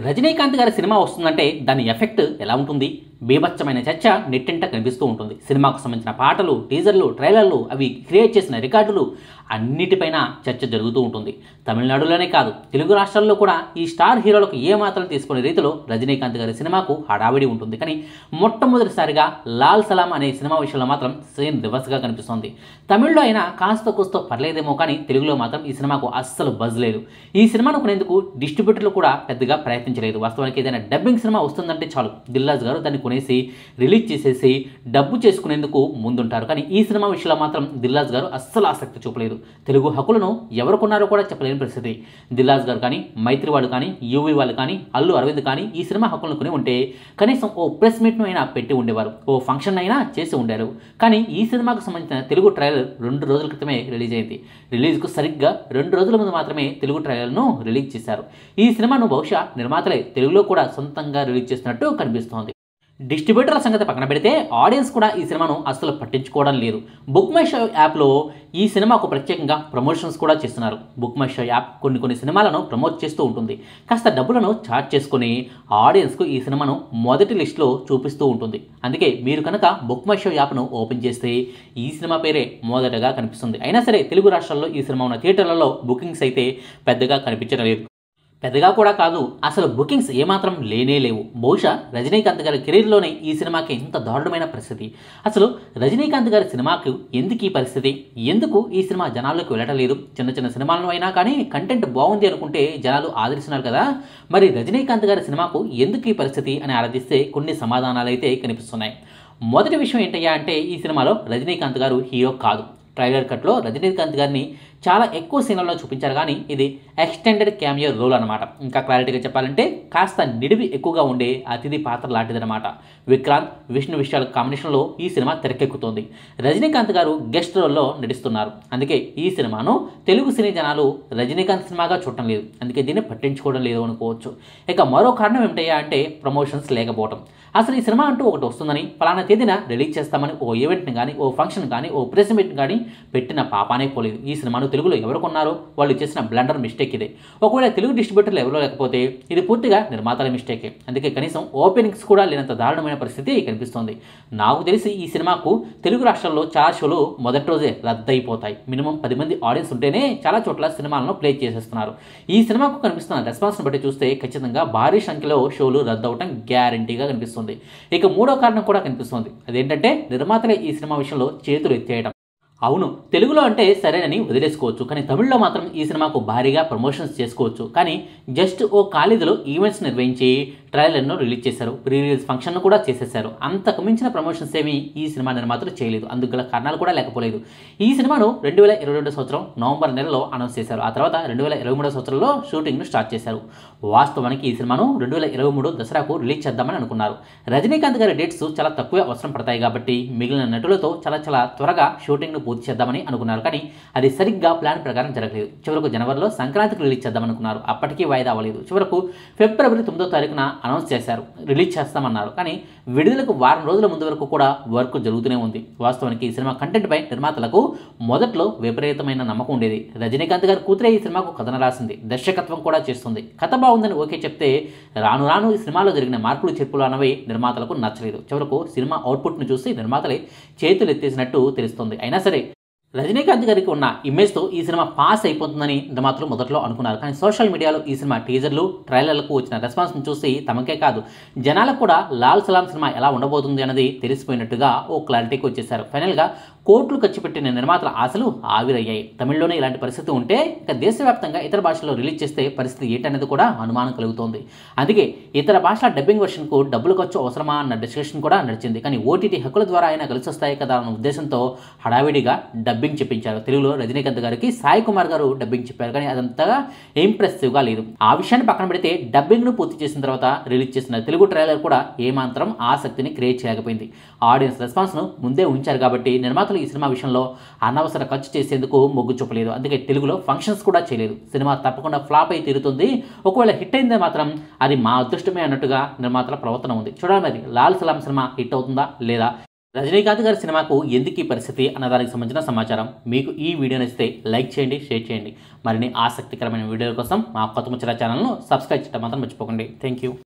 రజనీకాంత్ గారి సినిమా వస్తుందంటే దాని ఎఫెక్ట్ ఎలా ఉంటుంది? బీభత్సమైన చర్చ నెట్టింట కనిపిస్తూ ఉంటుంది. సినిమాకు సంబంధించిన పాటలు, టీజర్లు, ట్రైలర్లు, అవి క్రియేట్ చేసిన రికార్డులు అన్నిటిపైన చర్చ జరుగుతూ ఉంటుంది. తమిళనాడులోనే కాదు, తెలుగు రాష్ట్రాల్లో కూడా ఈ స్టార్ హీరోలకు ఏమాత్రం తీసుకునే రీతిలో రజనీకాంత్ గారి సినిమాకు హడావిడి ఉంటుంది. కానీ మొట్టమొదటిసారిగా లాల్ సలాం అనే సినిమా విషయంలో మాత్రం సేమ్ రివర్స్గా కనిపిస్తుంది. తమిళ్లో అయినా కాస్త కూస్తో పర్లేదేమో, కానీ తెలుగులో మాత్రం ఈ సినిమాకు అస్సలు బజ్ లేదు. ఈ సినిమాను కొనేందుకు డిస్ట్రిబ్యూటర్లు కూడా పెద్దగా ప్రయత్నించలేదు. వాస్తవానికి ఏదైనా డబ్బింగ్ సినిమా వస్తుందంటే చాలు, దిల్రాజు గారు దాన్ని కొనేసి రిలీజ్ చేసేసి డబ్బు చేసుకునేందుకు ముందుంటారు. కానీ ఈ సినిమా విషయంలో మాత్రం దిల్రాజు గారు అస్సలు ఆసక్తి చూపలేదు. తెలుగు హక్కులను ఎవరు కొన్నారో కూడా చెప్పలేని పరిస్థితి. దిల్రాజు గారు కానీ, మైత్రి వాళ్ళు కానీ, యూవీ వాళ్ళు కానీ, అల్లు అరవింద్ కానీ ఈ సినిమా హక్కులను కొని ఉంటే కనీసం ఓ ప్రెస్ మీట్ను అయినా పెట్టి ఉండేవారు, ఓ ఫంక్షన్ అయినా చేసి ఉండారు. కానీ ఈ సినిమాకు సంబంధించిన తెలుగు ట్రైలర్ 2 రోజుల క్రితమే రిలీజ్ అయింది. రిలీజ్కు సరిగ్గా 2 రోజుల ముందు మాత్రమే తెలుగు ట్రైలర్ను రిలీజ్ చేశారు. ఈ సినిమాను బహుశా నిర్మాతలే తెలుగులో కూడా సొంతంగా రిలీజ్ చేసినట్టు కనిపిస్తోంది. డిస్ట్రిబ్యూటర్ల సంగతి పక్కన పెడితే ఆడియన్స్ కూడా ఈ సినిమాను అస్సలు పట్టించుకోవడం లేదు. బుక్ మై షో యాప్లో ఈ సినిమాకు ప్రత్యేకంగా ప్రమోషన్స్ కూడా చేస్తున్నారు. బుక్ మై షో యాప్ కొన్ని సినిమాలను ప్రమోట్ చేస్తూ ఉంటుంది. కాస్త డబ్బులను చార్జ్ చేసుకుని ఆడియన్స్కు ఈ సినిమాను మొదటి లిస్టులో చూపిస్తూ ఉంటుంది. అందుకే మీరు కనుక బుక్ మై షో యాప్ను ఓపెన్ చేస్తే ఈ సినిమా పేరే మొదటగా కనిపిస్తుంది. అయినా సరే తెలుగు రాష్ట్రాల్లో ఈ సినిమా ఉన్న థియేటర్లలో బుకింగ్స్ అయితే పెద్దగా కనిపించడం లేదు. పెద్దగా కూడా కాదు, అసలు బుకింగ్స్ ఏమాత్రం లేనే లేవు. బహుశా రజనీకాంత్ గారి కెరీర్లోనే ఈ సినిమాకి ఇంత దారుణమైన పరిస్థితి. అసలు రజనీకాంత్ గారి సినిమాకు ఎందుకు ఈ పరిస్థితి? ఎందుకు ఈ సినిమా జనాల్లోకి వెళ్ళటం లేదు? చిన్న సినిమాలను అయినా కానీ కంటెంట్ బాగుంది అనుకుంటే జనాలు ఆదరిస్తున్నారు కదా, మరి రజనీకాంత్ గారి సినిమాకు ఎందుకు ఈ పరిస్థితి అని ఆరాధిస్తే కొన్ని సమాధానాలు అయితే కనిపిస్తున్నాయి. మొదటి విషయం ఏంటయ్యా అంటే, ఈ సినిమాలో రజనీకాంత్ గారు హీరో కాదు. ట్రైలర్ కట్లో రజనీకాంత్ గారిని చాలా ఎక్కువ సీన్లలో చూపించారు, కానీ ఇది ఎక్స్టెండెడ్ క్యామియో రోల్ అనమాట. ఇంకా క్లారిటీగా చెప్పాలంటే కాస్త నిడివి ఎక్కువగా ఉండే అతిథి పాత్ర లాంటిదనమాట. విక్రాంత్, విష్ణు విశాల్ కాంబినేషన్లో ఈ సినిమా తెరకెక్కుతోంది. రజనీకాంత్ గారు గెస్ట్ రోల్లో నటిస్తున్నారు. అందుకే ఈ సినిమాను తెలుగు సినీ జనాలు రజనీకాంత్ సినిమాగా చూడటం లేదు, అందుకే దీన్ని పట్టించుకోవడం లేదు అనుకోవచ్చు. ఇక మరో కారణం ఏమిటయ్యా అంటే ప్రమోషన్స్ లేకపోవడం. అసలు ఈ సినిమా అంటూ ఒకటి వస్తుందని, ఫలానా తేదీన రిలీజ్ చేస్తామని ఓ ఈవెంట్ని కానీ, ఓ ఫంక్షన్ కానీ, ఓ ప్రెస్ మీట్ని కానీ పెట్టిన పాపానే పోలేదు. ఈ సినిమాను తెలుగులో ఎవరు కొన్నారో వాళ్ళు చేసిన బ్లండర్ మిస్టేక్ ఇదే. ఒకవేళ తెలుగు డిస్ట్రిబ్యూటర్లు ఎవరో లేకపోతే ఇది పూర్తిగా నిర్మాతల మిస్టేకే. అందుకే కనీసం ఓపెనింగ్స్ కూడా లేనంత దారుణమైన పరిస్థితి కనిపిస్తోంది. నాకు తెలిసి ఈ సినిమాకు తెలుగు రాష్ట్రాల్లో చాలా షోలు మొదటి రోజే రద్దయిపోతాయి. మినిమం 10 మంది ఆడియన్స్ ఉంటేనే చాలా చోట్ల సినిమాలను ప్లే చేసేస్తున్నారు. ఈ సినిమాకు కనిపిస్తున్న రెస్పాన్స్ను బట్టి చూస్తే ఖచ్చితంగా భారీ సంఖ్యలో షోలు రద్దవటం గ్యారంటీగా కనిపిస్తుంది. ఇక మూడో కారణం కూడా కనిపిస్తుంది. అదేంటంటే నిర్మాతలే ఈ సినిమా విషయంలో చేతులు ఎత్తేయడం. అవును, తెలుగులో అంటే సరేనని వదిలేసుకోవచ్చు, కానీ తమిళ్లో మాత్రం ఈ సినిమాకు భారీగా ప్రమోషన్స్ చేసుకోవచ్చు. కానీ జస్ట్ ఓ కాలేజీలో ఈవెంట్స్ నిర్వహించి ట్రైలర్ను రిలీజ్ చేశారు, ప్రీ రిలీజ్ ఫంక్షన్ను కూడా చేసేశారు. అంతకు మించిన ప్రమోషన్స్ ఏమీ ఈ సినిమా నిర్మాతలు చేయలేదు. అందుకు గల కారణాలు కూడా లేకపోలేదు. ఈ సినిమాను 2022 సంవత్సరం నవంబర్ నెలలో అనౌన్స్ చేశారు. ఆ తర్వాత 2023 సంవత్సరంలో షూటింగ్ను స్టార్ట్ చేశారు. వాస్తవానికి ఈ సినిమాను 2023 దసరాకు రిలీజ్ చేద్దామని అనుకున్నారు. రజనీకాంత్ గారి డేట్స్ చాలా తక్కువే అవసరం పడతాయి కాబట్టి మిగిలిన నటులతో చాలా త్వరగా షూటింగ్ను పూర్తి చేద్దామని అనుకున్నారు. కానీ అది సరిగ్గా ప్లాన్ ప్రకారం జరగలేదు. చివరకు జనవరిలో సంక్రాంతికి రిలీజ్ చేద్దామనుకున్నారు. అప్పటికీ వాయిదా అవ్వలేదు. చివరకు ఫిబ్రవరి 9వ తారీఖున అనౌన్స్ చేశారు, రిలీజ్ చేస్తామన్నారు. కానీ విడుదలకు వారం రోజుల ముందు వరకు కూడా వర్క్ జరుగుతూనే ఉంది. వాస్తవానికి ఈ సినిమా కంటెంట్పై నిర్మాతలకు మొదట్లో విపరీతమైన నమ్మకం ఉండేది. రజనీకాంత్ గారి కూతురే ఈ సినిమాకు కథన రాసింది, దర్శకత్వం కూడా చేస్తుంది. కథ బాగుందని ఓకే చెప్తే రాను ఈ సినిమాలో జరిగిన మార్పులు చేర్పులు అన్నవి నిర్మాతలకు నచ్చలేదు. చివరకు సినిమా అవుట్పుట్ను చూసి నిర్మాతలే చేతులు ఎత్తేసినట్టు తెలుస్తుంది. అయినా సరే రజనీకాంత్ గారికి ఉన్న ఇమేజ్తో ఈ సినిమా పాస్ అయిపోతుందని నిర్మాతలు మొదట్లో అనుకున్నారు. కానీ సోషల్ మీడియాలో ఈ సినిమా టీజర్లు, ట్రైలర్లకు వచ్చిన రెస్పాన్స్ను చూసి తమకే కాదు జనాలకు కూడా లాల్ సలాం సినిమా ఎలా ఉండబోతుంది అన్నది తెలిసిపోయినట్టుగా ఓ క్లారిటీకి వచ్చేశారు. ఫైనల్గా కోట్లు ఖర్చు పెట్టిన నిర్మాతల ఆశలు ఆవిరయ్యాయి. తమిళ్లోనే ఇలాంటి పరిస్థితి ఉంటే ఇక దేశవ్యాప్తంగా ఇతర భాషల్లో రిలీజ్ చేస్తే పరిస్థితి ఏంటనేది కూడా అనుమానం కలుగుతోంది. అందుకే ఇతర భాషల డబ్బింగ్ వర్షన్కు డబ్బులు ఖర్చు అవసరమా అన్న డిస్కషన్ కూడా నడిచింది. కానీ ఓటీటీ హక్కుల ద్వారా అయినా కలిసి వస్తాయి కదా అన్న ఉద్దేశంతో హడావిడిగా డబ్బింగ్ చెప్పించారు. తెలుగులో రజనీకాంత్ గారికి సాయి కుమార్ గారు డబ్బింగ్ చెప్పారు. కానీ అదంతగా ఇంప్రెసివ్గా లేదు. ఆ విషయాన్ని పక్కన పెడితే డబ్బింగ్ను పూర్తి చేసిన తర్వాత రిలీజ్ చేసిన తెలుగు ట్రైలర్ కూడా ఏమాత్రం ఆసక్తిని క్రియేట్ చేయకపోయింది. ఆడియన్స్ రెస్పాన్స్ను ముందే ఉంచారు కాబట్టి నిర్మాతలు ఈ సినిమా విషయంలో అనవసర ఖర్చు చేసేందుకు మొగ్గు చూపలేదు. అందుకే తెలుగులో ఫంక్షన్స్ కూడా చేయలేదు. సినిమా తప్పకుండా ఫ్లాప్ అయి తీరుతుంది. ఒకవేళ హిట్ అయిందే మాత్రం అది మా అదృష్టమే అన్నట్టుగా నిర్మాతల ప్రవర్తన ఉంది. చూడాలి మరి లాల్ సలాం సినిమా హిట్ అవుతుందా లేదా. రజనీకాంత్ గారి సినిమాకు ఎందుకు ఈ పరిస్థితి అన్న దానికి సంబంధించిన సమాచారం. మీకు ఈ వీడియో నచ్చితే లైక్ చేయండి, షేర్ చేయండి. మరిన్ని ఆసక్తికరమైన వీడియోల కోసం మా కొత్త ముచ్చట ఛానల్ను సబ్స్క్రైబ్ చేయడం మాత్రం మర్చిపోకండి. Thank you.